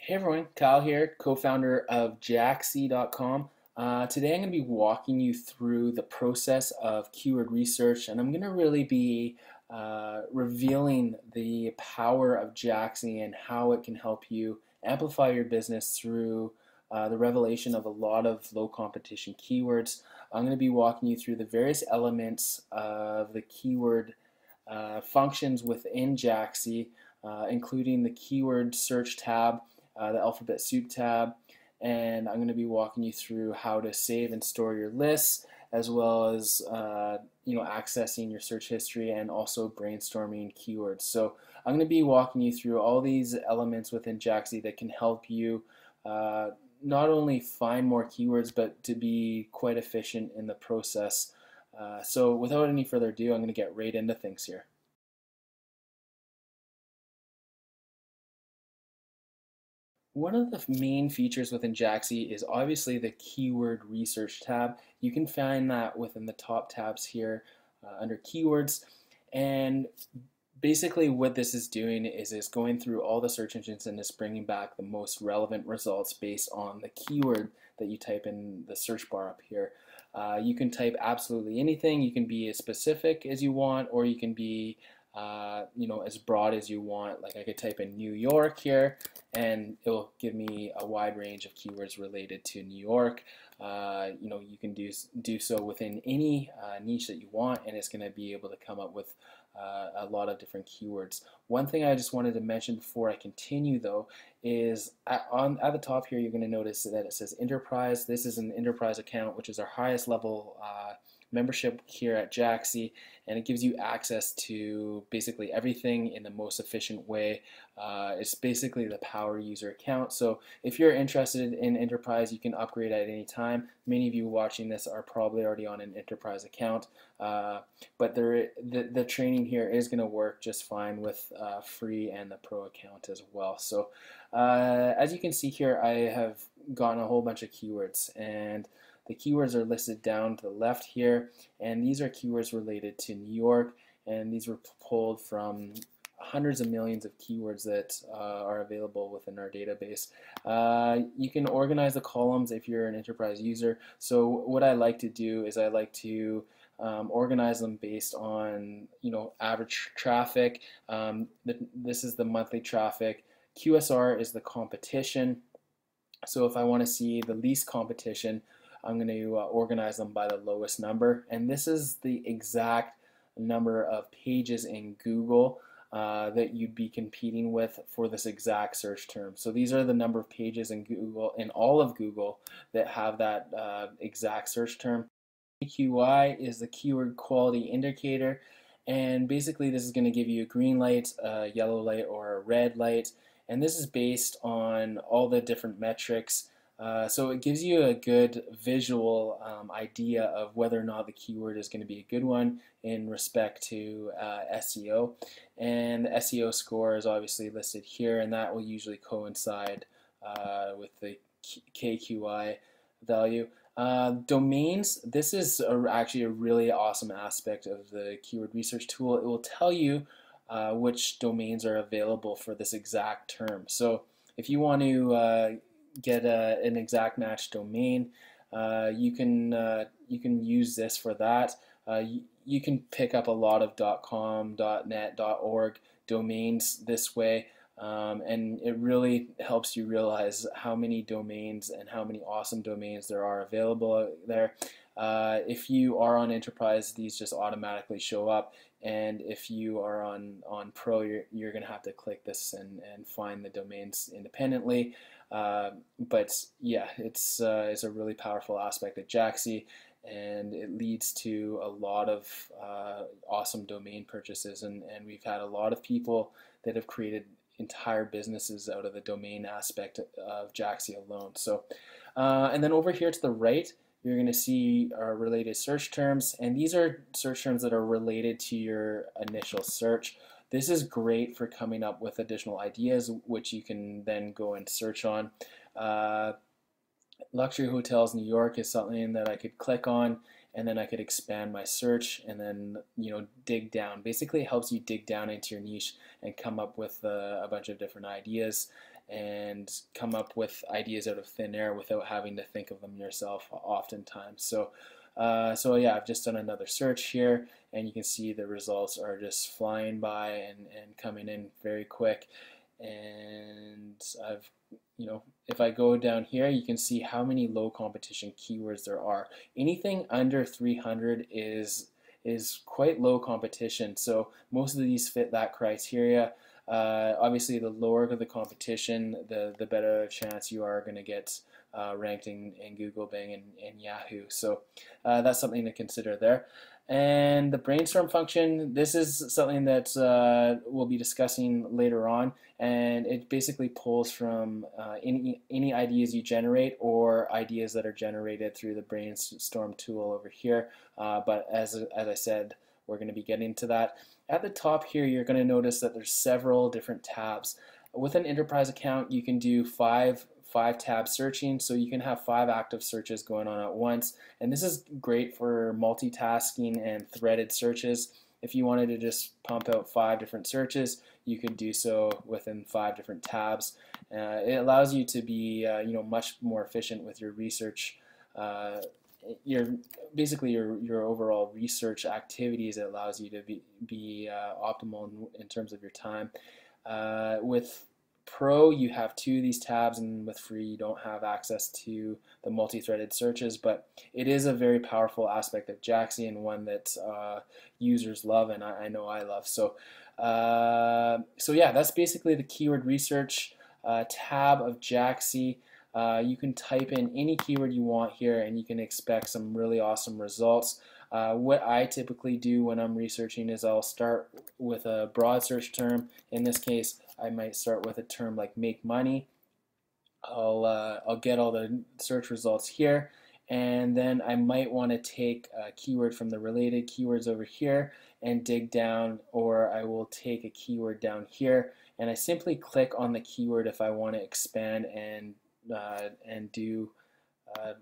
Hey everyone, Kyle here, co-founder of Jaxxy.com. Today I'm going to be walking you through the process of keyword research, and I'm going to really be revealing the power of Jaxxy and how it can help you amplify your business through the revelation of a lot of low competition keywords. I'm going to be walking you through the various elements of the keyword functions within Jaxxy, including the keyword search tab, the alphabet soup tab, and I'm going to be walking you through how to save and store your lists, as well as accessing your search history and also brainstorming keywords. So I'm going to be walking you through all these elements within Jaxxy that can help you not only find more keywords, but to be quite efficient in the process. So without any further ado, I'm going to get right into things here. One of the main features within Jaxxy is obviously the keyword research tab. You can find that within the top tabs here under keywords. And basically what this is doing is it's going through all the search engines and it's bringing back the most relevant results based on the keyword that you type in the search bar up here. You can type absolutely anything. You can be as specific as you want, or you can be as broad as you want. Like I could type in New York here, and it will give me a wide range of keywords related to New York. You can do so within any niche that you want, and it's going to be able to come up with a lot of different keywords. One thing I just wanted to mention before I continue, though, is at the top here, you're going to notice that it says Enterprise. This is an Enterprise account, which is our highest level membership here at Jaxxy, and it gives you access to basically everything in the most efficient way. It's basically the power user account. So if you're interested in Enterprise, you can upgrade at any time. Many of you watching this are probably already on an Enterprise account, but the training here is going to work just fine with free and the pro account as well. So as you can see here, I have gotten a whole bunch of keywords, and the keywords are listed down to the left here, and these are keywords related to New York, and these were pulled from hundreds of millions of keywords that are available within our database. You can organize the columns if you're an enterprise user. So what I like to do is I like to organize them based on average traffic. This is the monthly traffic. QSR is the competition. So if I want to see the least competition, I'm going to organize them by the lowest number, and this is the exact number of pages in Google that you'd be competing with for this exact search term. So these are the number of pages in Google, in all of Google, that have that exact search term. KQI is the keyword quality indicator, and basically this is going to give you a green light, a yellow light, or a red light, and this is based on all the different metrics. So it gives you a good visual idea of whether or not the keyword is going to be a good one in respect to SEO. And the SEO score is obviously listed here, and that will usually coincide with the KQI value. Domains, this is actually a really awesome aspect of the keyword research tool. It will tell you which domains are available for this exact term. So if you want to get an exact match domain, you can use this for that. You can pick up a lot of .com, .net, .org domains this way, and it really helps you realize how many domains and how many awesome domains there are available there. If you are on Enterprise, these just automatically show up, and if you are on Pro, you're going to have to click this and find the domains independently. But yeah, it's a really powerful aspect of Jaxxy, and it leads to a lot of awesome domain purchases, and we've had a lot of people that have created entire businesses out of the domain aspect of Jaxxy alone. So and then over here to the right, you're going to see our related search terms, and these are search terms that are related to your initial search. This is great for coming up with additional ideas, which you can then go and search on. Luxury hotels New York is something that I could click on, and then I could expand my search and then dig down. Basically, it helps you dig down into your niche and come up with a bunch of different ideas. and come up with ideas out of thin air without having to think of them yourself oftentimes. So yeah, I've just done another search here, and you can see the results are just flying by and coming in very quick. And I've, if I go down here, you can see how many low competition keywords there are. Anything under 300 is quite low competition. So most of these fit that criteria. Obviously, the lower the competition, the better chance you are going to get ranked in Google, Bing, and Yahoo. So that's something to consider there. And the brainstorm function, this is something that we'll be discussing later on, and it basically pulls from any ideas you generate or ideas that are generated through the brainstorm tool over here. But as I said, we're going to be getting to that. At the top here, you're going to notice that there's several different tabs. With an enterprise account, you can do five tab searching, so you can have 5 active searches going on at once, and this is great for multitasking and threaded searches. If you wanted to just pump out 5 different searches, you could do so within 5 different tabs. It allows you to be much more efficient with your research. Basically your overall research activities. It allows you to be optimal in terms of your time. With Pro, you have 2 of these tabs, and with Free, you don't have access to the multi-threaded searches, but it is a very powerful aspect of Jaxxy, and one that users love, and I know I love. So yeah, that's basically the keyword research tab of Jaxxy. You can type in any keyword you want here, and you can expect some really awesome results. What I typically do when I'm researching is I'll start with a broad search term. In this case, I might start with a term like make money. I'll get all the search results here, and then I might want to take a keyword from the related keywords over here and dig down, or I will take a keyword down here, and I simply click on the keyword if I want to expand and do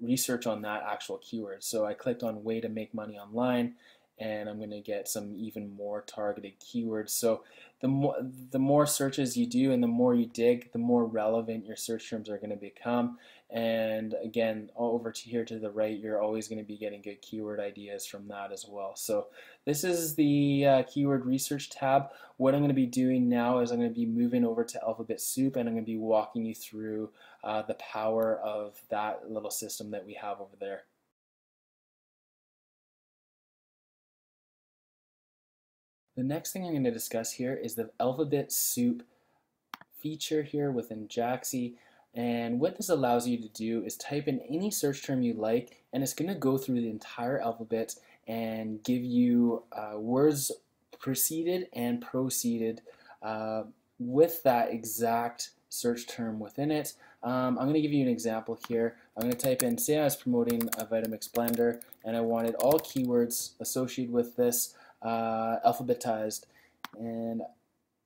research on that actual keyword. So I clicked on way to make money online, and I'm going to get some even more targeted keywords. So the more searches you do and the more you dig, the more relevant your search terms are going to become. And again, over to here to the right, you're always going to be getting good keyword ideas from that as well. So this is the keyword research tab. What I'm going to be doing now is I'm going to be moving over to Alphabet Soup, and I'm going to be walking you through the power of that little system that we have over there. The next thing I'm going to discuss here is the Alphabet Soup feature here within Jaxxy. And what this allows you to do is type in any search term you like, and it's going to go through the entire alphabet and give you words preceded and proceeded with that exact search term within it. I'm going to give you an example here. I'm going to type in, say I was promoting a Vitamix blender, and I wanted all keywords associated with this alphabetized, and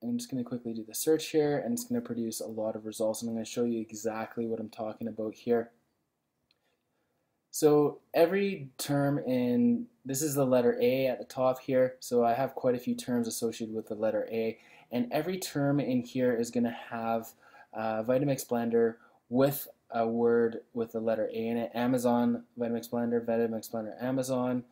I'm just going to quickly do the search here, and it's going to produce a lot of results, and I'm going to show you exactly what I'm talking about here. So every term in, this is the letter A at the top here, so I have quite a few terms associated with the letter A, and every term in here is going to have Vitamix blender with a word with the letter A in it. Amazon, Vitamix blender, Amazon,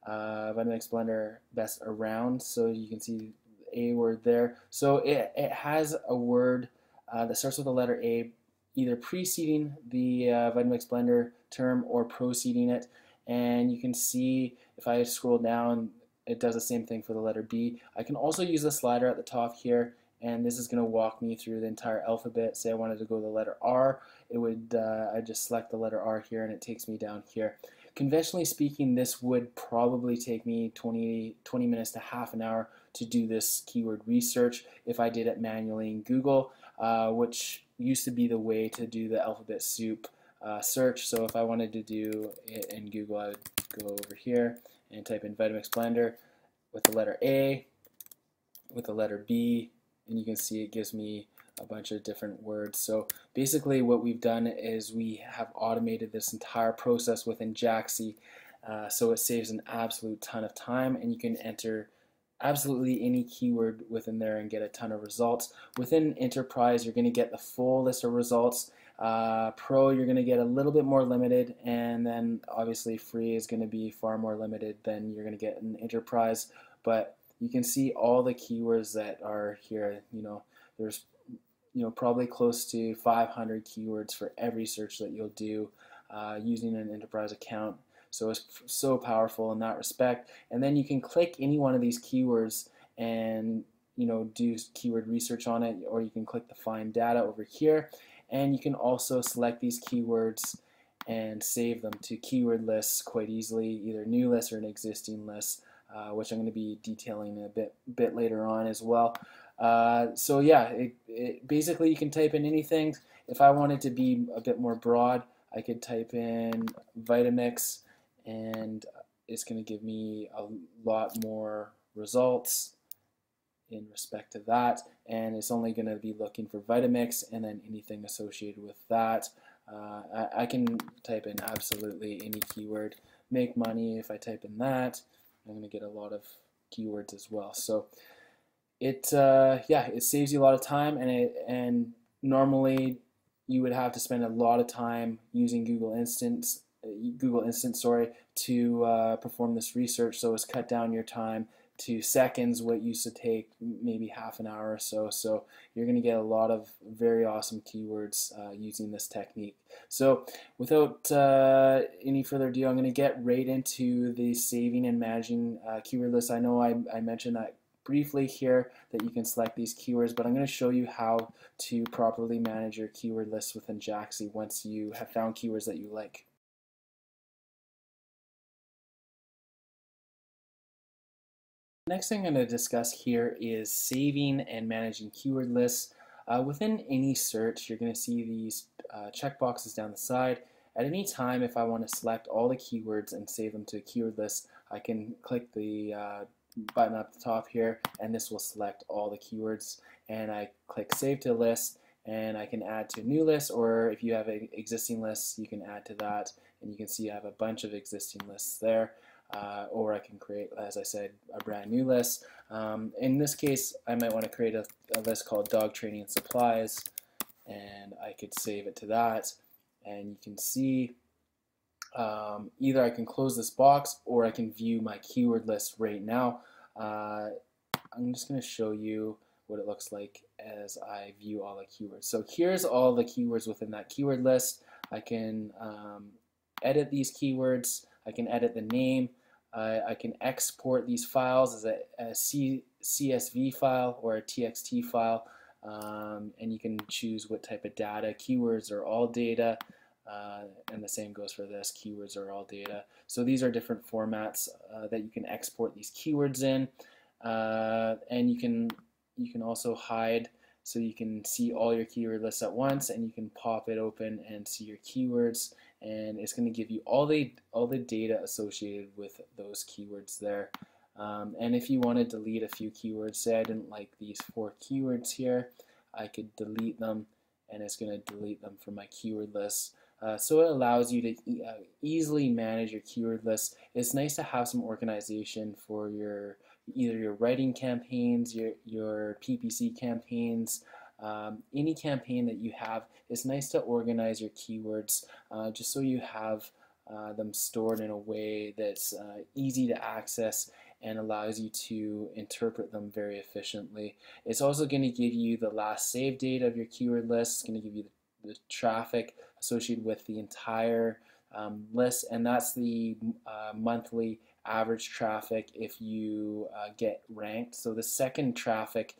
Vitamix blender best around, so you can see a word there. So it has a word that starts with the letter A, either preceding the Vitamix blender term or preceding it. And you can see if I scroll down, it does the same thing for the letter B. I can also use the slider at the top here, and this is going to walk me through the entire alphabet. Say I wanted to go to the letter R, it would I just select the letter R here, and it takes me down here. Conventionally speaking, this would probably take me 20 minutes to half an hour to do this keyword research if I did it manually in Google, which used to be the way to do the Alphabet Soup search. So if I wanted to do it in Google, I would go over here and type in Vitamix blender with the letter A, with the letter B, and you can see it gives me a bunch of different words. So basically what we've done is we have automated this entire process within Jaxxy, so it saves an absolute ton of time, and you can enter absolutely any keyword within there and get a ton of results. Within Enterprise, you're going to get the full list of results. Pro, you're going to get a little bit more limited, and then obviously free is going to be far more limited than you're going to get in Enterprise. But you can see all the keywords that are here. There's probably close to 500 keywords for every search that you'll do using an Enterprise account. So it's so powerful in that respect. And then you can click any one of these keywords and do keyword research on it, or you can click the find data over here, and you can also select these keywords and save them to keyword lists quite easily, either new lists or an existing list, which I'm going to be detailing a bit later on as well. So yeah, basically you can type in anything. If I wanted to be a bit more broad, I could type in Vitamix, and it's going to give me a lot more results in respect to that, and it's only going to be looking for Vitamix and then anything associated with that. I can type in absolutely any keyword. Make money, if I type in that, I'm going to get a lot of keywords as well. So it saves you a lot of time, and normally you would have to spend a lot of time using Google Instant, to perform this research. So it's cut down your time to seconds, what used to take maybe half an hour or so. So you're going to get a lot of very awesome keywords using this technique. So without any further ado, I'm going to get right into the saving and managing keyword lists. I know I mentioned that briefly here, that you can select these keywords, but I'm going to show you how to properly manage your keyword lists within Jaxxy once you have found keywords that you like. Next thing I'm going to discuss here is saving and managing keyword lists. Within any search, you're going to see these checkboxes down the side. At any time, if I want to select all the keywords and save them to a keyword list, I can click the button up the top here, and this will select all the keywords. And I click Save to List, and I can add to a new list, or if you have an existing list, you can add to that. And you can see I have a bunch of existing lists there. Or I can create, as I said, a brand new list. In this case, I might want to create a list called Dog Training Supplies, and I could save it to that. And you can see either I can close this box or I can view my keyword list right now. I'm just going to show you what it looks like as I view all the keywords. So here's all the keywords within that keyword list. I can edit these keywords. I can edit the name. I can export these files as a CSV file or a TXT file, and you can choose what type of data. Keywords are all data, and the same goes for this. Keywords are all data. So these are different formats that you can export these keywords in, and you can also hide, so you can see all your keyword lists at once, and you can pop it open and see your keywords, and it's going to give you all the data associated with those keywords there. And if you want to delete a few keywords, say I didn't like these 4 keywords here, I could delete them, and it's going to delete them from my keyword list. So it allows you to easily manage your keyword list. It's nice to have some organization for either your writing campaigns, your PPC campaigns, any campaign that you have. It's nice to organize your keywords just so you have them stored in a way that's easy to access and allows you to interpret them very efficiently. It's also going to give you the last save date of your keyword list. It's going to give you the traffic associated with the entire list, and that's the monthly average traffic if you get ranked. So the second traffic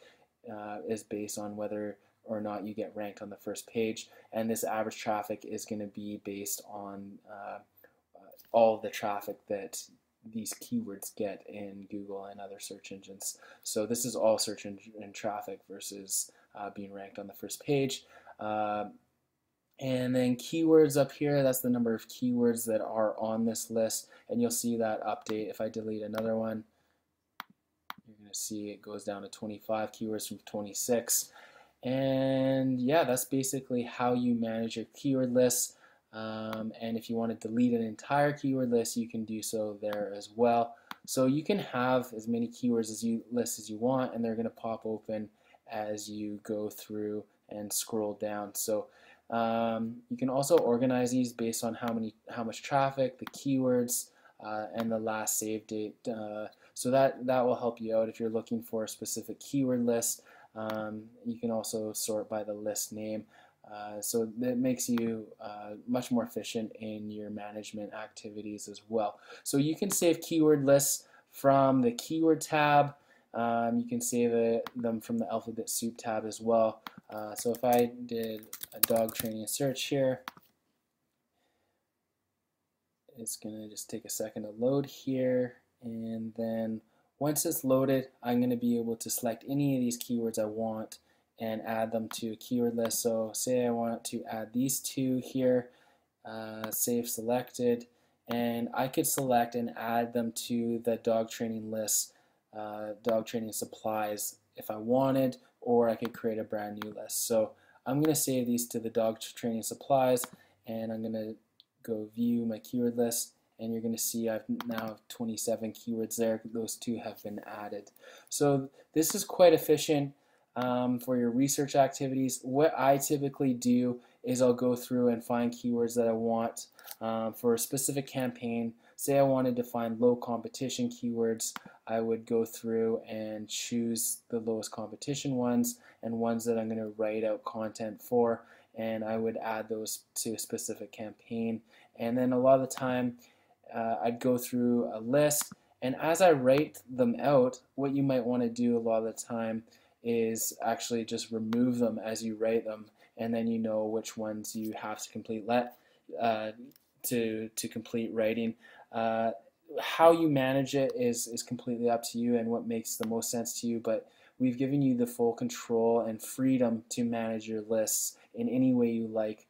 is based on whether or not you get ranked on the first page, and this average traffic is going to be based on all of the traffic that these keywords get in Google and other search engines. So this is all search engine traffic versus being ranked on the first page. And then keywords up here, that's the number of keywords that are on this list, and you'll see that update. If I delete another one, you're going to see it goes down to 25 keywords from 26. And yeah, that's basically how you manage your keyword list. And if you want to delete an entire keyword list, you can do so there as well. So you can have as many keywords as you list as you want, and they're going to pop open as you go through and scroll down. So you can also organize these based on how much traffic, the keywords, and the last save date. So that will help you out if you're looking for a specific keyword list. You can also sort by the list name. So that makes you much more efficient in your management activities as well. So you can save keyword lists from the keyword tab. You can save them from the alphabet soup tab as well. So if I did a dog training search here, it's going to just take a second to load here, and then once it's loaded, I'm going to be able to select any of these keywords I want and add them to a keyword list. So say I want to add these two here, save selected, and I could select and add them to the dog training list, dog training supplies if I wanted, or I could create a brand new list. So I'm going to save these to the dog training supplies, and I'm going to go view my keyword list, and you're going to see I've now have 27 keywords there. Those two have been added. So this is quite efficient for your research activities. What I typically do is I'll go through and find keywords that I want for a specific campaign. Say I wanted to find low competition keywords, I would go through and choose the lowest competition ones and ones that I'm going to write out content for, and I would add those to a specific campaign. And then a lot of the time I'd go through a list, and as I write them out, what you might want to do a lot of the time is actually just remove them as you write them, and then you know which ones you have to complete to complete writing. How you manage it is completely up to you and what makes the most sense to you, but we've given you the full control and freedom to manage your lists in any way you like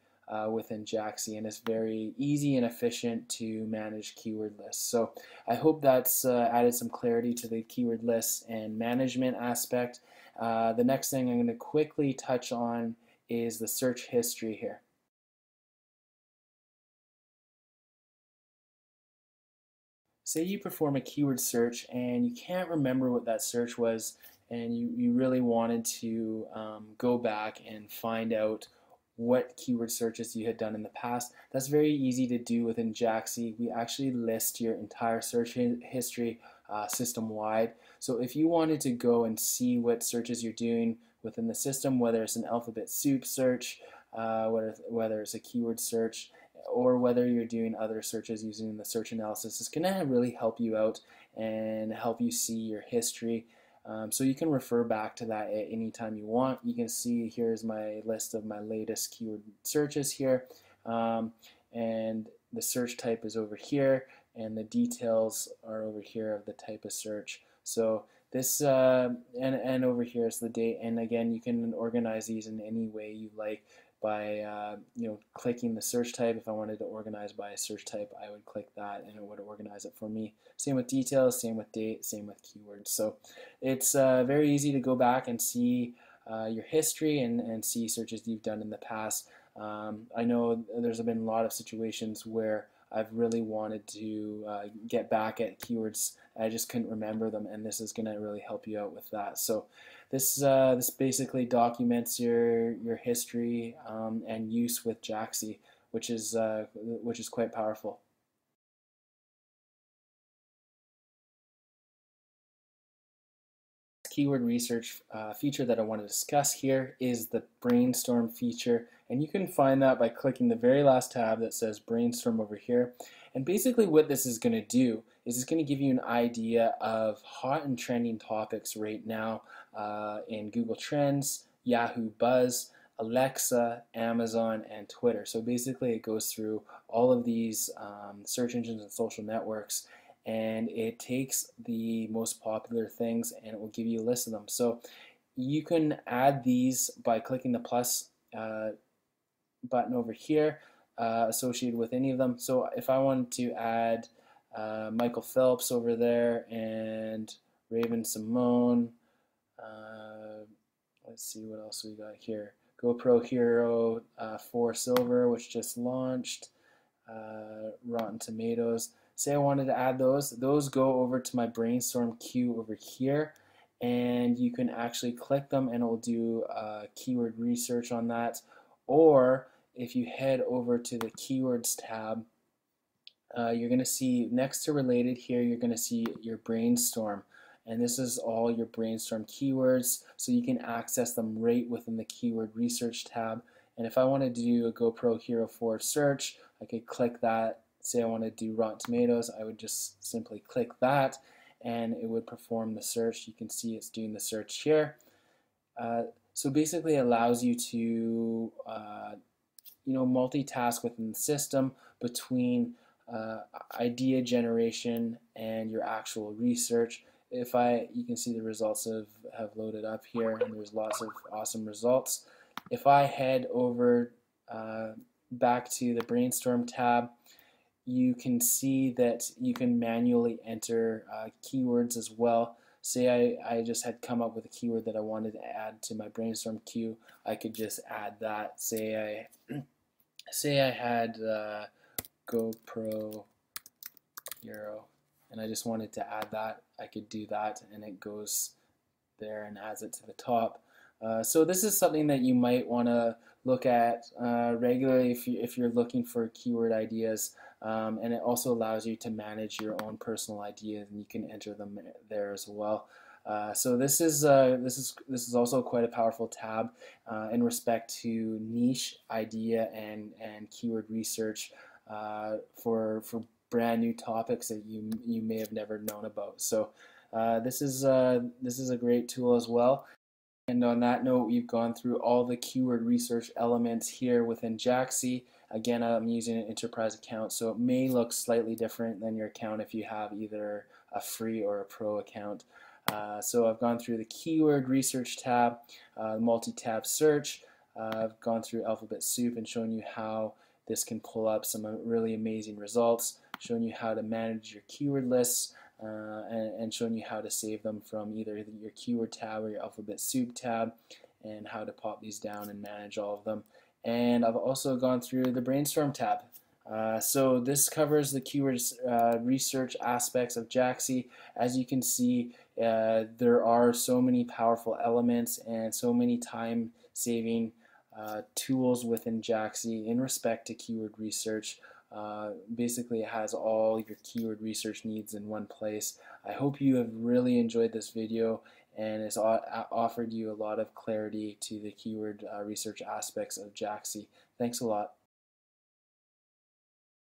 within Jaxxy, and it's very easy and efficient to manage keyword lists. So I hope that's added some clarity to the keyword lists and management aspect. The next thing I'm going to quickly touch on is the search history here. Say you perform a keyword search and you can't remember what that search was, and you really wanted to go back and find out what keyword searches you had done in the past. That's very easy to do within Jaxxy. We actually list your entire search history system-wide. So if you wanted to go and see what searches you're doing within the system, whether it's an alphabet soup search, whether it's a keyword search, or whether you're doing other searches using the search analysis, it's going to really help you out and help you see your history. So you can refer back to that at any time you want. You can see here's my list of my latest keyword searches here, and the search type is over here, and the details are over here of the type of search. So this and over here is the date, and again you can organize these in any way you like by clicking the search type. If I wanted to organize by a search type, I would click that and it would organize it for me. Same with details, same with date, same with keywords. So it's very easy to go back and see your history and see searches you've done in the past. I know there's been a lot of situations where I've really wanted to get back at keywords. I just couldn't remember them, and this is going to really help you out with that. So this basically documents your history and use with Jaxxy, which is quite powerful. Keyword research feature that I want to discuss here is the brainstorm feature, and you can find that by clicking the very last tab that says brainstorm over here. And basically what this is going to do is it's going to give you an idea of hot and trending topics right now in Google Trends, Yahoo Buzz, Alexa, Amazon, and Twitter. So basically it goes through all of these search engines and social networks, and it takes the most popular things and it will give you a list of them. So you can add these by clicking the plus button over here associated with any of them. So if I wanted to add Michael Phelps over there and Raven Simone, let's see what else we got here. GoPro Hero 4 Silver, which just launched, Rotten Tomatoes. say I wanted to add those go over to my brainstorm queue over here, and you can actually click them and it will do keyword research on that. Or if you head over to the keywords tab, you're going to see next to related here, you're going to see your brainstorm. And this is all your brainstorm keywords, so you can access them right within the keyword research tab. And if I want to do a GoPro Hero 4 search, I could click that. Say I want to do Rotten Tomatoes, I would just simply click that and it would perform the search. You can see it's doing the search here. So basically it allows you to multitask within the system between idea generation and your actual research. You can see the results have loaded up here, and there's lots of awesome results. If I head over back to the brainstorm tab, you can see that you can manually enter keywords as well. Say I just had come up with a keyword that I wanted to add to my brainstorm queue, I could just add that. Say I had GoPro Hero and I just wanted to add that, I could do that and it goes there and adds it to the top. So this is something that you might want to look at regularly if you're looking for keyword ideas, and it also allows you to manage your own personal ideas and you can enter them there as well. So this is also quite a powerful tab in respect to niche idea and keyword research for brand new topics that you may have never known about. So this is a great tool as well. And on that note, we've gone through all the keyword research elements here within Jaxxy. Again, I'm using an enterprise account, so it may look slightly different than your account if you have either a free or a pro account. So I've gone through the keyword research tab, multi-tab search. I've gone through alphabet soup and shown you how this can pull up some really amazing results, showing you how to manage your keyword lists, and showing you how to save them from either your keyword tab or your alphabet soup tab, and how to pop these down and manage all of them. And I've also gone through the brainstorm tab. So this covers the keyword research aspects of Jaxxy. As you can see, there are so many powerful elements and so many time-saving tools within Jaxxy in respect to keyword research. Basically, it has all your keyword research needs in one place. I hope you have really enjoyed this video and it's offered you a lot of clarity to the keyword research aspects of Jaxxy. Thanks a lot.